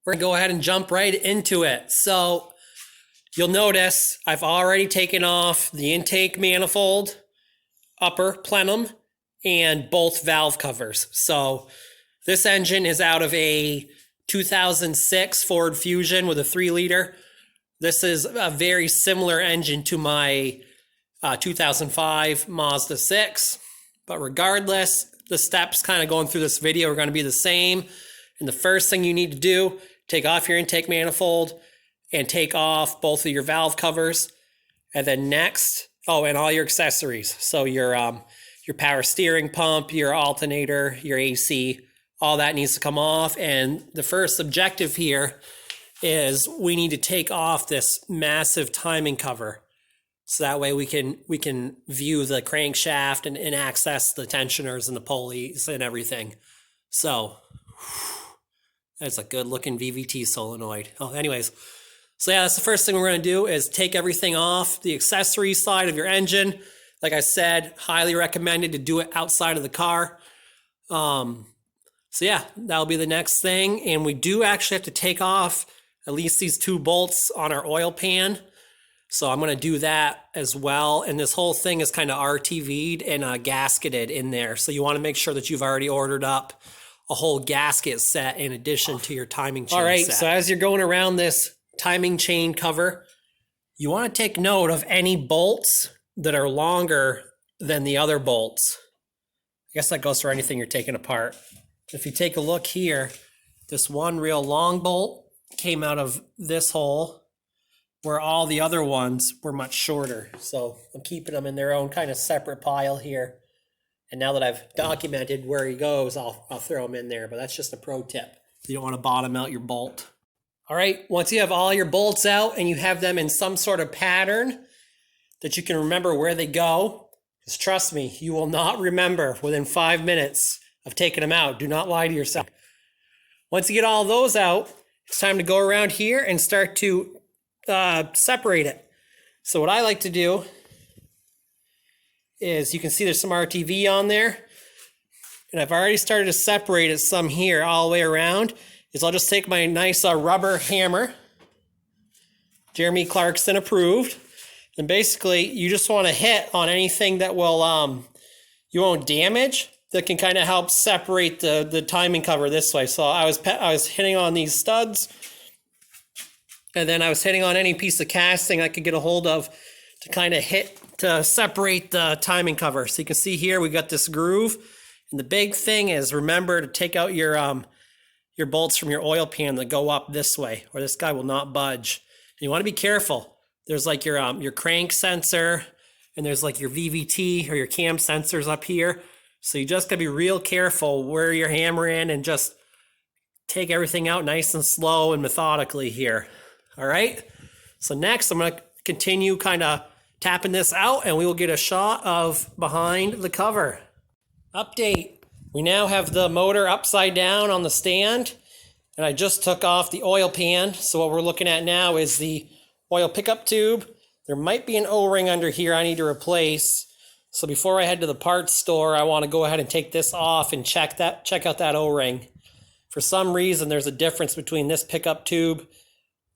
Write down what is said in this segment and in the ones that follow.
we're gonna go ahead and jump right into it. So you'll notice I've already taken off the intake manifold, upper plenum, and both valve covers. So this engine is out of a 2006 Ford Fusion with a 3-liter. This is a very similar engine to my 2005 Mazda 6. But regardless, the steps kind of going through this video are going to be the same. And the first thing you need to do, take off your intake manifold and take off both of your valve covers. And then next, and all your accessories. So your power steering pump, your alternator, your AC, all that needs to come off. And the first objective here is we need to take off this massive timing cover. So that way we can view the crankshaft and access the tensioners and the pulleys and everything. So that's a good looking VVT solenoid. Anyways. So yeah, that's the first thing we're going to do is take everything off the accessory side of your engine. Like I said, highly recommended to do it outside of the car. So yeah, that'll be the next thing. And we do actually have to take off at least these 2 bolts on our oil pan. So I'm going to do that as well. And this whole thing is kind of RTV'd and gasketed in there. So you want to make sure that you've already ordered up a whole gasket set in addition to your timing chain set. All right, so as you're going around this timing chain cover, you want to take note of any bolts that are longer than the other bolts. I guess that goes for anything you're taking apart. If you take a look here, this one real long bolt came out of this hole, where all the other ones were much shorter. So I'm keeping them in their own kind of separate pile here. And now that I've documented where he goes, I'll throw him in there. But that's just a pro tip. You don't want to bottom out your bolt. All right, once you have all your bolts out and you have them in some sort of pattern that you can remember where they go, because trust me, you will not remember within 5 minutes of taking them out. Do not lie to yourself. Once you get all those out, it's time to go around here and start to separate it. So what I like to do is, you can see there's some RTV on there, and I've already started to separate it some here all the way around. Is I'll just take my nice rubber hammer, Jeremy Clarkson approved, and basically you just want to hit on anything that will you won't damage, that can kind of help separate the timing cover this way. So I was hitting on these studs, and then I was hitting on any piece of casting I could get a hold of to kind of hit to separate the timing cover. So you can see here we got this groove. And the big thing is, remember to take out your bolts from your oil pan that go up this way, or this guy will not budge. And you want to be careful. There's like your crank sensor, and there's like your VVT or your cam sensors up here. So you just got to be real careful where you're hammering, and just take everything out nice and slow and methodically here. All right, so next I'm going to continue kind of tapping this out, and we will get a shot of behind the cover. Update, we now have the motor upside down on the stand, and I just took off the oil pan. So what we're looking at now is the oil pickup tube. There might be an O-ring under here I need to replace. So before I head to the parts store, I want to go ahead and take this off and check out that O-ring. For some reason, there's a difference between this pickup tube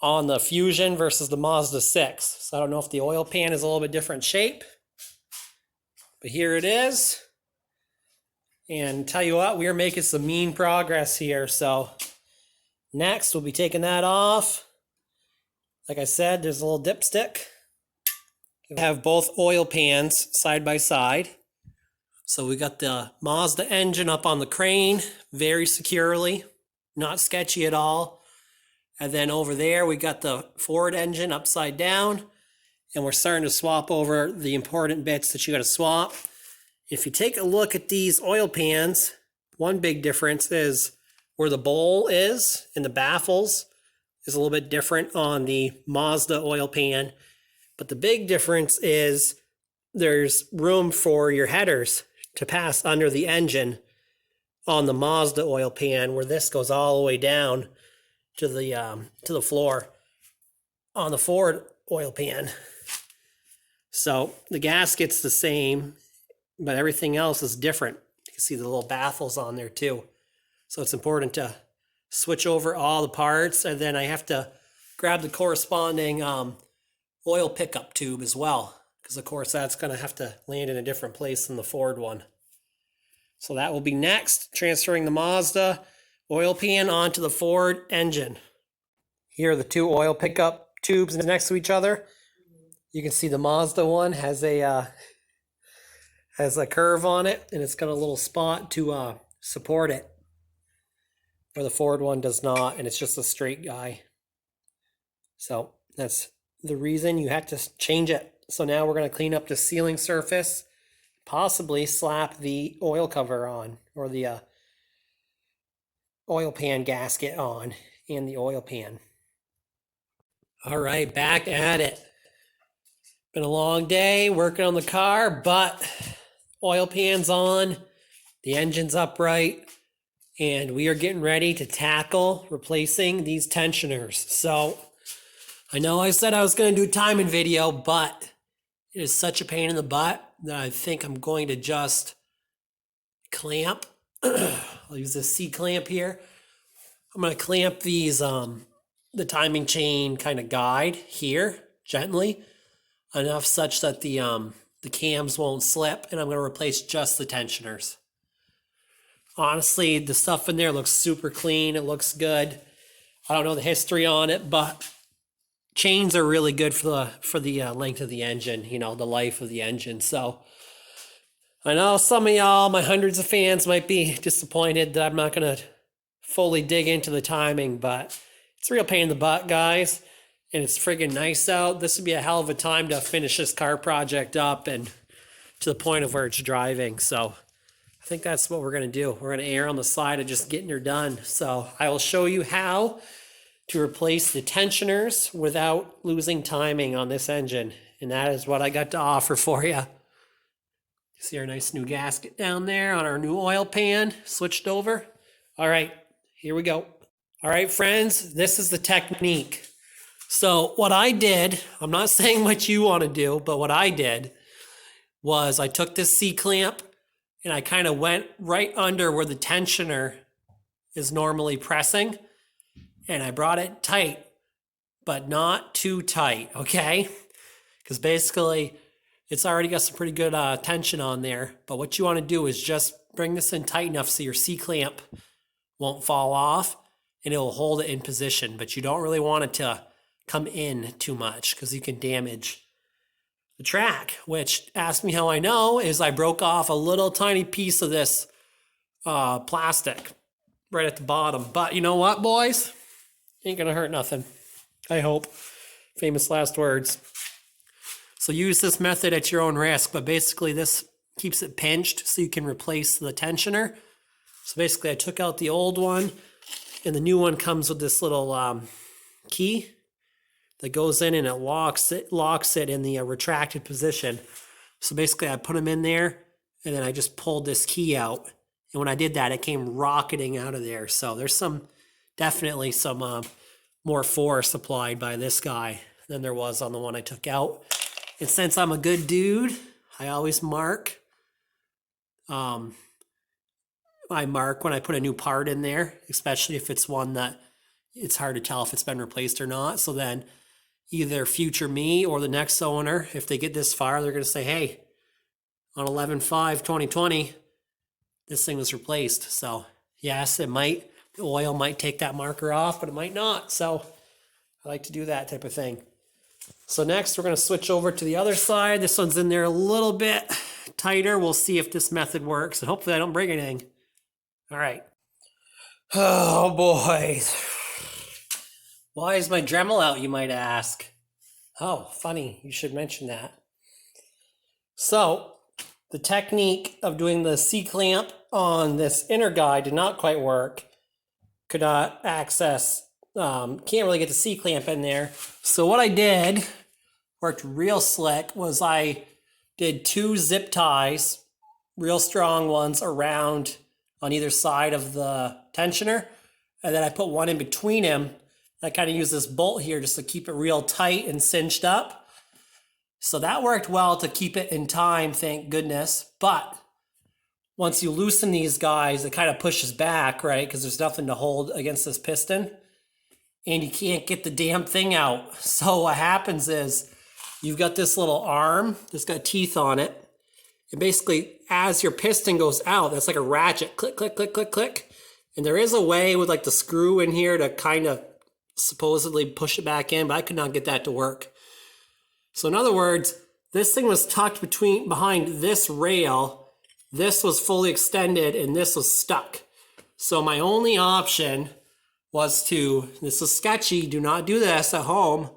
on the Fusion versus the Mazda 6. So I don't know if the oil pan is a little bit different shape, but here it is. And tell you what, we are making some mean progress here. So next we'll be taking that off. Like I said, there's a little dipstick. We have both oil pans side by side. So we got the Mazda engine up on the crane very securely, not sketchy at all. And then over there, we got the Ford engine upside down, and we're starting to swap over the important bits that you got to swap. If you take a look at these oil pans, one big difference is where the bowl is and the baffles is a little bit different on the Mazda oil pan. But the big difference is there's room for your headers to pass under the engine on the Mazda oil pan, where this goes all the way down to the floor on the Ford oil pan. So the gasket's the same, but everything else is different. You can see the little baffles on there too. So it's important to switch over all the parts, and then I have to grab the corresponding oil pickup tube as well, because of course that's going to have to land in a different place than the Ford one. So that will be next, transferring the Mazda oil pan onto the Ford engine. Here are the two oil pickup tubes next to each other. You can see the Mazda one has a curve on it, and it's got a little spot to support it, where the Ford one does not, and it's just a straight guy. So that's the reason you had to change it. So now we're going to clean up the sealing surface, possibly slap the oil cover on, or the oil pan gasket on, and the oil pan. All right, back at it. Been a long day working on the car, but oil pan's on, the engine's upright, and we are getting ready to tackle replacing these tensioners. So I know I said I was going to do a timing video, but it is such a pain in the butt that I think I'm going to just clamp. I'll use this C-clamp here. I'm going to clamp these, the timing chain kind of guide here gently, enough such that the cams won't slip, and I'm going to replace just the tensioners. Honestly, the stuff in there looks super clean. It looks good. I don't know the history on it, but chains are really good for the length of the engine, you know, the life of the engine. So I know some of y'all, my hundreds of fans, might be disappointed that I'm not going to fully dig into the timing, but it's a real pain in the butt, guys. And it's friggin' nice out. This would be a hell of a time to finish this car project up and to the point of where it's driving. So I think that's what we're going to do. We're going to err on the side of just getting her done. So I will show you how to replace the tensioners without losing timing on this engine. And that is what I got to offer for you. See our nice new gasket down there on our new oil pan switched over. All right, here we go. All right, friends, this is the technique. So what I did, I'm not saying what you want to do, but what I did was I took this C-clamp and I kind of went right under where the tensioner is normally pressing, and I brought it tight, but not too tight, okay? Because basically it's already got some pretty good tension on there, but what you want to do is just bring this in tight enough so your C-clamp won't fall off and it will hold it in position, but you don't really want it to come in too much because you can damage the track, which, ask me how I know, is I broke off a little tiny piece of this plastic right at the bottom. But you know what, boys? Ain't gonna hurt nothing, I hope. Famous last words. So use this method at your own risk, but basically this keeps it pinched so you can replace the tensioner. So basically I took out the old one, and the new one comes with this little key that goes in, and it locks it in the retracted position. So basically I put them in there, and then I just pulled this key out. And when I did that, it came rocketing out of there. So there's definitely some more force applied by this guy than there was on the one I took out. And since I'm a good dude, I always mark. I mark when I put a new part in there, especially if it's one that it's hard to tell if it's been replaced or not. So then either future me or the next owner, if they get this far, they're going to say, hey, on 11/5/2020, this thing was replaced. So yes, the oil might take that marker off, but it might not. So I like to do that type of thing. So next we're going to switch over to the other side. This one's in there a little bit tighter. We'll see if this method works, and hopefully I don't break anything. All right. Oh boy. Why is my Dremel out, you might ask? Oh, funny. You should mention that. So the technique of doing the C-clamp on this inner guide did not quite work. Could not access, can't really get the C-clamp in there. So what I did, worked real slick, was I did 2 zip ties, real strong ones, around on either side of the tensioner. And then I put one in between them. I kind of use this bolt here just to keep it real tight and cinched up. So that worked well to keep it in time, thank goodness. But once you loosen these guys, it kind of pushes back, right? Because there's nothing to hold against this piston. And you can't get the damn thing out. So what happens is you've got this little arm that's got teeth on it. And basically, as your piston goes out, that's like a ratchet. Click, click, click, click, click. And there is a way with like the screw in here to kind of supposedly push it back in, but I could not get that to work. So in other words, this thing was tucked behind this rail. This was fully extended and this was stuck. So my only option was to, this is sketchy, do not do this at home.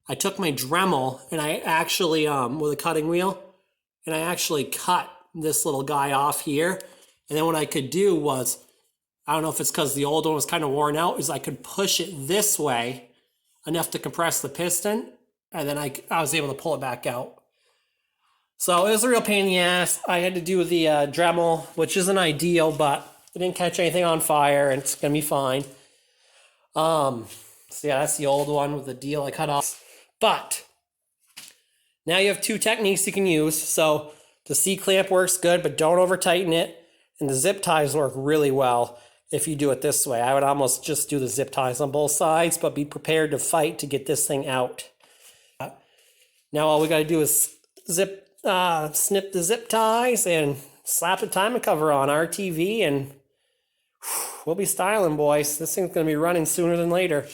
I took my Dremel and I actually, with a cutting wheel, and I actually cut this little guy off here. And then what I could do was, I don't know if it's because the old one was kind of worn out, is I could push it this way enough to compress the piston, and then I was able to pull it back out. So it was a real pain in the ass. I had to do the Dremel, which isn't ideal, but it didn't catch anything on fire, and it's going to be fine. So yeah, that's the old one with the deal I cut off. But now you have two techniques you can use. So the C-clamp works good, but don't over tighten it. And the zip ties work really well if you do it this way. I would almost just do the zip ties on both sides, but be prepared to fight to get this thing out. Now all we got to do is snip the zip ties and slap the timing cover on RTV, and we'll be styling, boys. This thing's going to be running sooner than later.